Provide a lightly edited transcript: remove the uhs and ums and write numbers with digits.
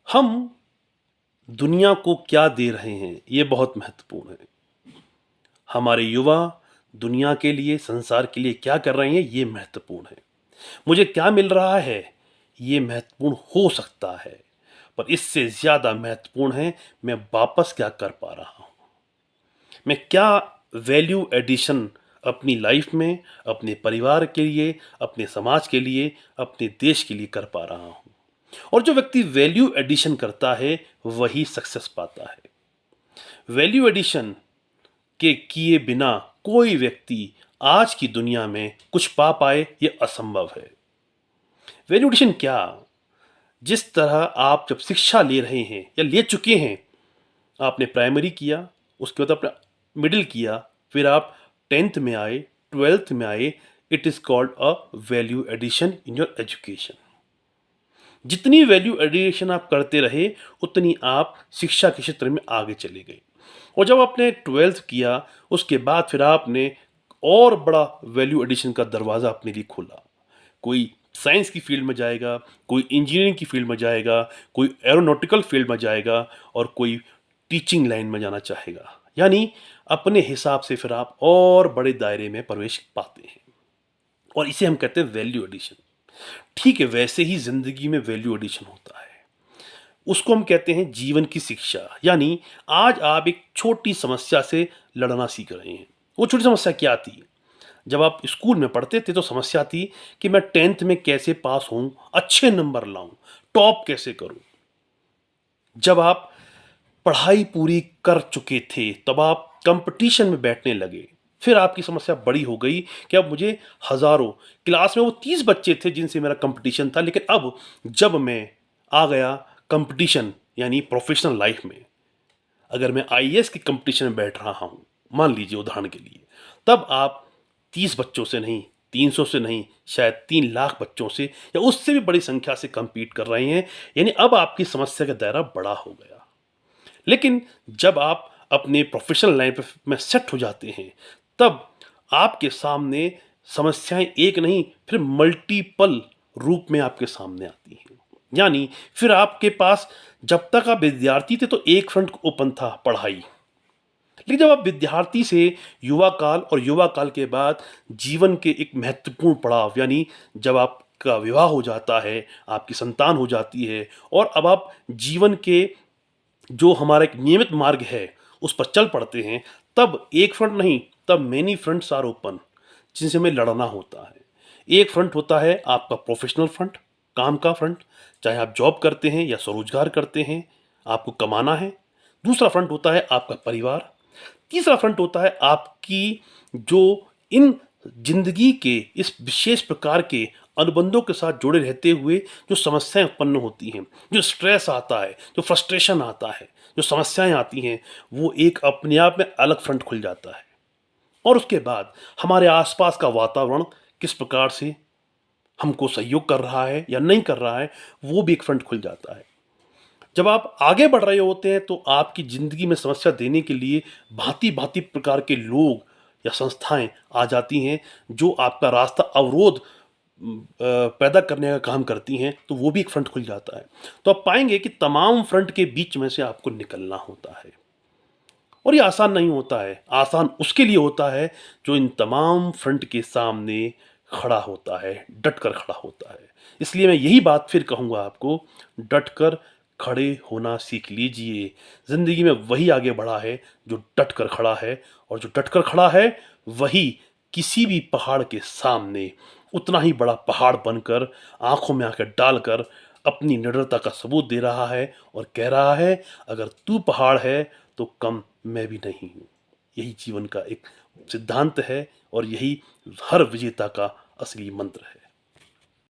हम दुनिया को क्या दे रहे हैं, ये बहुत महत्वपूर्ण है। हमारे युवा दुनिया के लिए, संसार के लिए क्या कर रहे हैं, ये महत्वपूर्ण है। मुझे क्या मिल रहा है, ये महत्वपूर्ण हो सकता है, पर इससे ज़्यादा महत्वपूर्ण है, मैं वापस क्या कर पा रहा हूँ। मैं क्या वैल्यू एडिशन अपनी लाइफ में, अपने परिवार के लिए, अपने समाज के लिए, अपने देश के लिए कर पा रहा हूँ। और जो व्यक्ति वैल्यू एडिशन करता है, वही सक्सेस पाता है। वैल्यू एडिशन के किए बिना कोई व्यक्ति आज की दुनिया में कुछ पा पाए, ये असंभव है। वैल्यू एडिशन क्या? जिस तरह आप जब शिक्षा ले रहे हैं या ले चुके हैं, आपने प्राइमरी किया, उसके बाद आपने मिडिल किया, फिर आप 10th में आए, 12th में आए, it is called a value addition in your education. जितनी वैल्यू एडिशन आप करते रहे, उतनी आप शिक्षा के क्षेत्र में आगे चले गए। और जब आपने 12th किया, उसके बाद फिर आपने और बड़ा वैल्यू एडिशन का दरवाज़ा अपने लिए खोला। कोई साइंस की फील्ड में जाएगा, कोई इंजीनियरिंग की फील्ड में जाएगा, कोई एरोनॉटिकल फील्ड में जाएगा और कोई टीचिंग लाइन में जाना चाहेगा। यानी अपने हिसाब से फिर आप और बड़े दायरे में प्रवेश पाते हैं, और इसे हम कहते हैं वैल्यू एडिशन। ठीक है, वैसे ही ज़िंदगी में वैल्यू एडिशन होता है। उसको हम कहते हैं जीवन की शिक्षा। यानी आज आप एक छोटी समस्या से लड़ना सीख रहे हैं। वो छोटी समस्या क्या थी? जब आप स्कूल में पढ़ते थे तो समस्या थी कि मैं 10th में कैसे पास होऊं, अच्छे नंबर लाऊं, टॉप कैसे करूं। जब आप पढ़ाई पूरी कर चुके थे, तब आप कंपटीशन में बैठने लगे। फिर आपकी समस्या बड़ी हो गई कि अब मुझे हज़ारों, क्लास में वो 30 बच्चे थे जिनसे मेरा कंपटीशन था, लेकिन अब जब मैं आ गया कंपटीशन यानी प्रोफेशनल लाइफ में, अगर मैं आईएएस की कंपटीशन में बैठ रहा हूँ, मान लीजिए उदाहरण के लिए, तब आप 30 बच्चों से नहीं, 300 से नहीं, शायद 3 लाख बच्चों से या उससे भी बड़ी संख्या से कम्पीट कर रहे हैं। यानी अब आपकी समस्या का दायरा बड़ा हो गया। लेकिन जब आप अपने प्रोफेशनल लाइन पे में सेट हो जाते हैं, तब आपके सामने समस्याएं एक नहीं, फिर मल्टीपल रूप में आपके सामने आती हैं। यानी फिर आपके पास, जब तक आप विद्यार्थी थे तो एक फ्रंट ओपन था, पढ़ाई। लेकिन जब आप विद्यार्थी से युवा काल और युवा काल के बाद जीवन के एक महत्वपूर्ण पड़ाव, यानी जब आपका विवाह हो जाता है, आपकी संतान हो जाती है, और अब आप जीवन के जो हमारा एक नियमित मार्ग है उस पर चल पड़ते हैं, तब एक फ्रंट नहीं, तब मेनी फ्रंट्स आर ओपन, जिनसे हमें लड़ना होता है। एक फ्रंट होता है आपका प्रोफेशनल फ्रंट, काम का फ्रंट, चाहे आप जॉब करते हैं या स्वरोजगार करते हैं, आपको कमाना है। दूसरा फ्रंट होता है आपका परिवार। तीसरा फ्रंट होता है आपकी जो इन जिंदगी के इस विशेष प्रकार के अनुबंधों के साथ जुड़े रहते हुए जो समस्याएं उत्पन्न होती हैं, जो स्ट्रेस आता है, जो फ्रस्ट्रेशन आता है, जो समस्याएं आती हैं, वो एक अपने आप में अलग फ्रंट खुल जाता है। और उसके बाद हमारे आसपास का वातावरण किस प्रकार से हमको सहयोग कर रहा है या नहीं कर रहा है, वो भी एक फ्रंट खुल जाता है। जब आप आगे बढ़ रहे होते हैं तो आपकी ज़िंदगी में समस्या देने के लिए भांति-भांति प्रकार के लोग या संस्थाएँ आ जाती हैं, जो आपका रास्ता अवरोध पैदा करने का काम करती हैं, तो वो भी एक फ्रंट खुल जाता है। तो आप पाएँगे कि तमाम फ्रंट के बीच में से आपको निकलना होता है। और ये आसान नहीं होता है, आसान उसके लिए होता है जो इन तमाम फ्रंट के सामने खड़ा होता है, डट कर खड़ा होता है। इसलिए मैं यही बात फिर कहूँगा आपको, डट कर खड़े होना सीख लीजिए। ज़िंदगी में वही आगे बढ़ा है जो डट कर खड़ा है, और जो डट कर खड़ा है वही किसी भी पहाड़ के सामने उतना ही बड़ा पहाड़ बनकर, आँखों में आँखें डालकर अपनी निडरता का सबूत दे रहा है और कह रहा है, अगर तू पहाड़ है तो कम मैं भी नहीं हूँ। यही जीवन का एक सिद्धांत है, और यही हर विजेता का असली मंत्र है।